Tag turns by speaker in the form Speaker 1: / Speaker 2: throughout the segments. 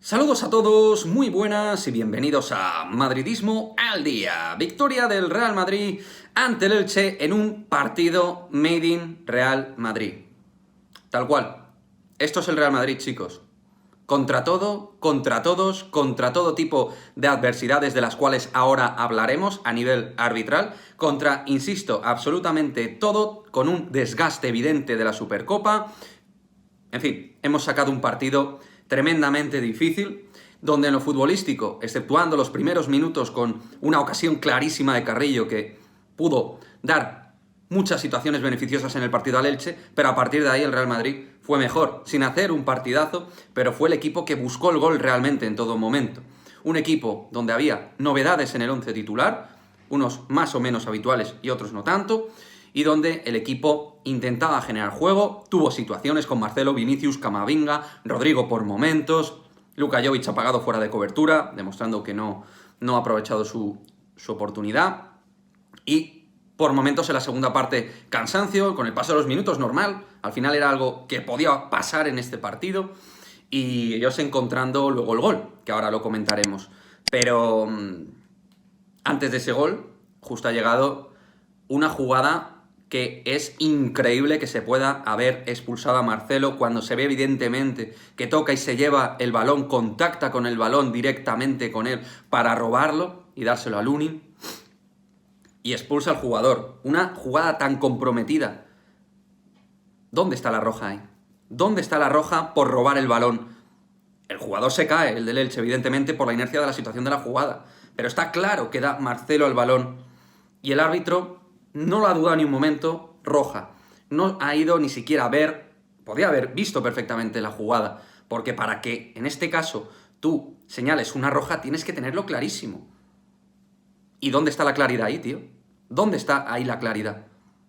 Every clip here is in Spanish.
Speaker 1: Saludos a todos, muy buenas y bienvenidos a Madridismo al Día. Victoria del Real Madrid ante el Elche en un partido made in Real Madrid. Tal cual. Esto es el Real Madrid, chicos. Contra todo, contra todos, contra todo tipo de adversidades de las cuales ahora hablaremos a nivel arbitral, contra, insisto, absolutamente todo, con un desgaste evidente de la Supercopa. En fin, hemos sacado un partido tremendamente difícil, donde en lo futbolístico, exceptuando los primeros minutos con una ocasión clarísima de Carrillo que pudo dar muchas situaciones beneficiosas en el partido al Elche, pero a partir de ahí el Real Madrid fue mejor, sin hacer un partidazo, pero fue el equipo que buscó el gol realmente en todo momento. Un equipo donde había novedades en el once titular, unos más o menos habituales y otros no tanto, y donde el equipo intentaba generar juego, tuvo situaciones con Marcelo, Vinicius, Camavinga, Rodrigo por momentos, Luka Jovic apagado fuera de cobertura, demostrando que no ha aprovechado su oportunidad, y por momentos en la segunda parte cansancio, con el paso de los minutos normal, al final era algo que podía pasar en este partido, y ellos encontrando luego el gol, que ahora lo comentaremos. Pero antes de ese gol, justo ha llegado una jugada que es increíble que se pueda haber expulsado a Marcelo cuando se ve evidentemente que toca y se lleva el balón, contacta con el balón directamente con él para robarlo y dárselo a Lunin y expulsa al jugador. Una jugada tan comprometida. ¿Dónde está la roja ahí? ¿Dónde está la roja por robar el balón? El jugador se cae, el del Elche, evidentemente por la inercia de la situación de la jugada, pero está claro que da Marcelo el balón y el árbitro no lo ha dudado ni un momento, roja. No ha ido ni siquiera a ver, podía haber visto perfectamente la jugada, porque para que, en este caso, tú señales una roja, tienes que tenerlo clarísimo. ¿Y dónde está la claridad ahí, tío? ¿Dónde está ahí la claridad?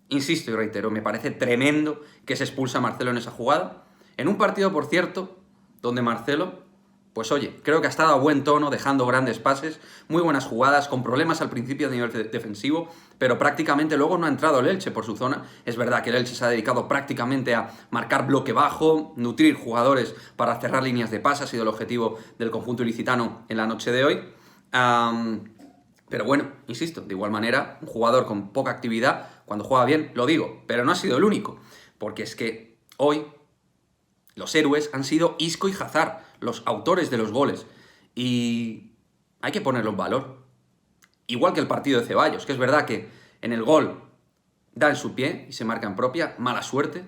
Speaker 1: Insisto y reitero, me parece tremendo que se expulsa a Marcelo en esa jugada, en un partido, por cierto, donde Marcelo, pues oye, creo que ha estado a buen tono, dejando grandes pases, muy buenas jugadas, con problemas al principio de nivel defensivo, pero prácticamente luego no ha entrado el Elche por su zona. Es verdad que el Elche se ha dedicado prácticamente a marcar bloque bajo, nutrir jugadores para cerrar líneas de pase, ha sido el objetivo del conjunto ilicitano en la noche de hoy. Pero bueno, insisto, de igual manera, un jugador con poca actividad, cuando juega bien, lo digo, pero no ha sido el único, porque es que hoy los héroes han sido Isco y Hazard, los autores de los goles. Y hay que ponerlo en valor. Igual que el partido de Ceballos, que es verdad que en el gol da en su pie y se marca en propia, mala suerte.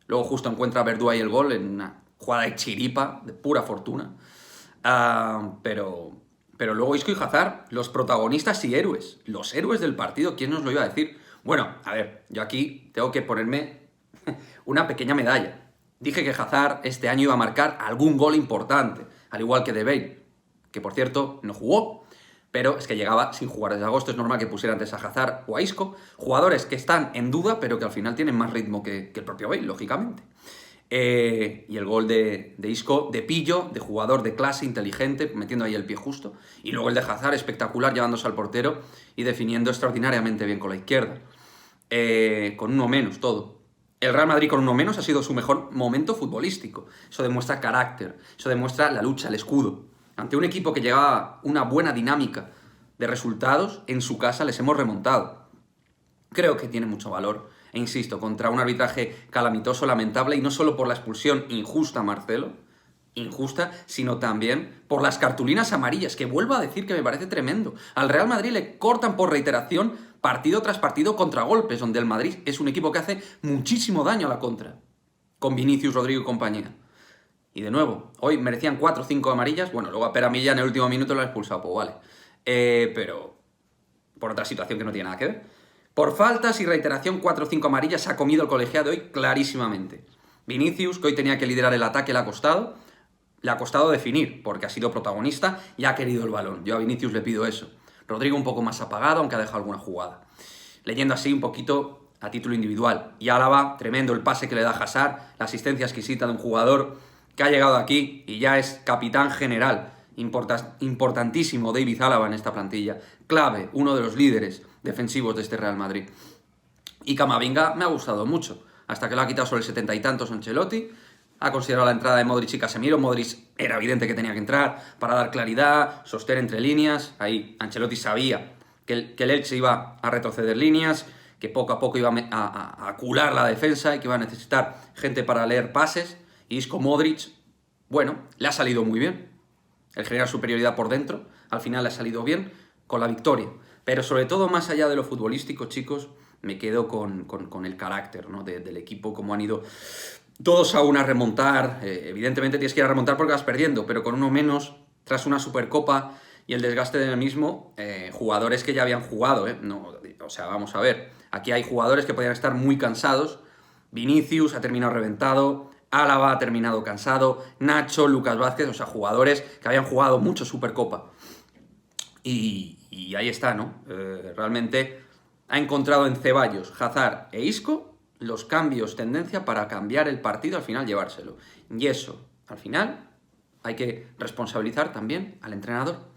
Speaker 1: Luego justo encuentra a Verdú ahí el gol en una jugada de chiripa, de pura fortuna. Pero luego Isco y Hazard, los protagonistas y héroes. Los héroes del partido, ¿quién nos lo iba a decir? Bueno, a ver, yo aquí tengo que ponerme una pequeña medalla. Dije que Hazard este año iba a marcar algún gol importante, al igual que De Bale, que por cierto no jugó, pero es que llegaba sin jugar desde agosto. Es normal que pusiera antes a Hazard o a Isco, jugadores que están en duda, pero que al final tienen más ritmo que el propio Bale, lógicamente. Y el gol de Isco, de pillo, de jugador de clase, inteligente, metiendo ahí el pie justo. Y luego el de Hazard, espectacular, llevándose al portero y definiendo extraordinariamente bien con la izquierda. Con uno menos, todo. El Real Madrid con uno menos ha sido su mejor momento futbolístico. Eso demuestra carácter, eso demuestra la lucha, el escudo. Ante un equipo que llevaba una buena dinámica de resultados, en su casa les hemos remontado. Creo que tiene mucho valor. E insisto, contra un arbitraje calamitoso, lamentable, y no solo por la expulsión injusta a Marcelo, injusta, sino también por las cartulinas amarillas, que vuelvo a decir que me parece tremendo. Al Real Madrid le cortan por reiteración partido tras partido contragolpes, donde el Madrid es un equipo que hace muchísimo daño a la contra, con Vinicius, Rodrigo y compañía. Y de nuevo, hoy merecían 4 o 5 amarillas. Bueno, luego a Peramilla en el último minuto lo ha expulsado, pues vale. Pero por otra situación que no tiene nada que ver. Por faltas y reiteración, 4 o 5 amarillas se ha comido el colegiado hoy clarísimamente. Vinicius, que hoy tenía que liderar el ataque, le ha costado definir, porque ha sido protagonista y ha querido el balón. Yo a Vinicius le pido eso. Rodrigo un poco más apagado, aunque ha dejado alguna jugada. Leyendo así un poquito a título individual. Y Álava, tremendo el pase que le da Hazard, la asistencia exquisita de un jugador que ha llegado aquí y ya es capitán general. Importantísimo David Álava en esta plantilla. Clave, uno de los líderes defensivos de este Real Madrid. Y Camavinga me ha gustado mucho, hasta que lo ha quitado sobre el 70 y tantos Ancelotti. ha considerado la entrada de Modric y Casemiro. Modric era evidente que tenía que entrar para dar claridad, sostener entre líneas. Ahí Ancelotti sabía que el Elche iba a retroceder líneas, que poco a poco iba a acular la defensa y que iba a necesitar gente para leer pases. Y Isco Modric, bueno, le ha salido muy bien. El generar superioridad por dentro, al final le ha salido bien con la victoria. Pero sobre todo, más allá de lo futbolístico, chicos, me quedo con el carácter, ¿no? del equipo, cómo han ido todos a una remontar. Evidentemente tienes que ir a remontar porque vas perdiendo, pero con uno menos, tras una Supercopa y el desgaste del mismo, jugadores que ya habían jugado, no, o sea, vamos a ver, aquí hay jugadores que podían estar muy cansados. Vinicius ha terminado reventado, Álava ha terminado cansado, Nacho, Lucas Vázquez, o sea, jugadores que habían jugado mucho Supercopa. Y ahí está, ¿no? Realmente ha encontrado en Ceballos, Hazard e Isco los cambios, tendencia para cambiar el partido, al final llevárselo. Y eso, al final, hay que responsabilizar también al entrenador.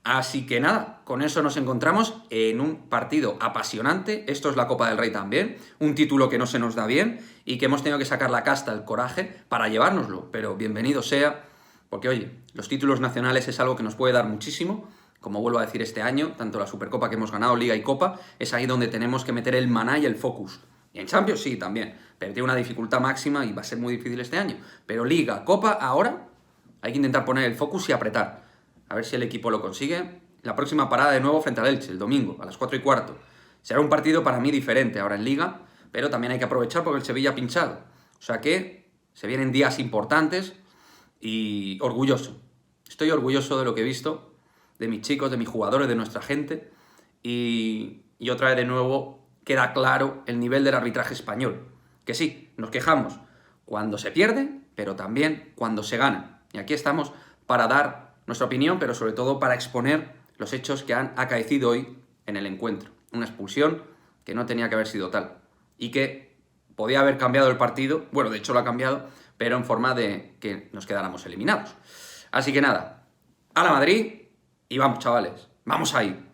Speaker 1: Así que nada, con eso nos encontramos en un partido apasionante. Esto es la Copa del Rey también, un título que no se nos da bien y que hemos tenido que sacar la casta, el coraje para llevárnoslo. Pero bienvenido sea, porque oye, los títulos nacionales es algo que nos puede dar muchísimo. Como vuelvo a decir este año, tanto la Supercopa que hemos ganado, Liga y Copa, es ahí donde tenemos que meter el maná y el focus. Y en Champions sí, también, pero tiene una dificultad máxima y va a ser muy difícil este año. Pero Liga, Copa, ahora hay que intentar poner el focus y apretar. A ver si el equipo lo consigue. La próxima parada de nuevo frente al Elche, el domingo, a las 4:15. Será un partido para mí diferente ahora en Liga, pero también hay que aprovechar porque el Sevilla ha pinchado. O sea que se vienen días importantes y orgulloso. Estoy orgulloso de lo que he visto, de mis chicos, de mis jugadores, de nuestra gente. Y otra vez de nuevo queda claro el nivel del arbitraje español. Que sí, nos quejamos cuando se pierde, pero también cuando se gana. Y aquí estamos para dar nuestra opinión, pero sobre todo para exponer los hechos que han acaecido hoy en el encuentro. Una expulsión que no tenía que haber sido tal y que podía haber cambiado el partido. Bueno, de hecho lo ha cambiado, pero en forma de que nos quedáramos eliminados. Así que nada, a la Madrid y vamos, chavales, vamos ahí.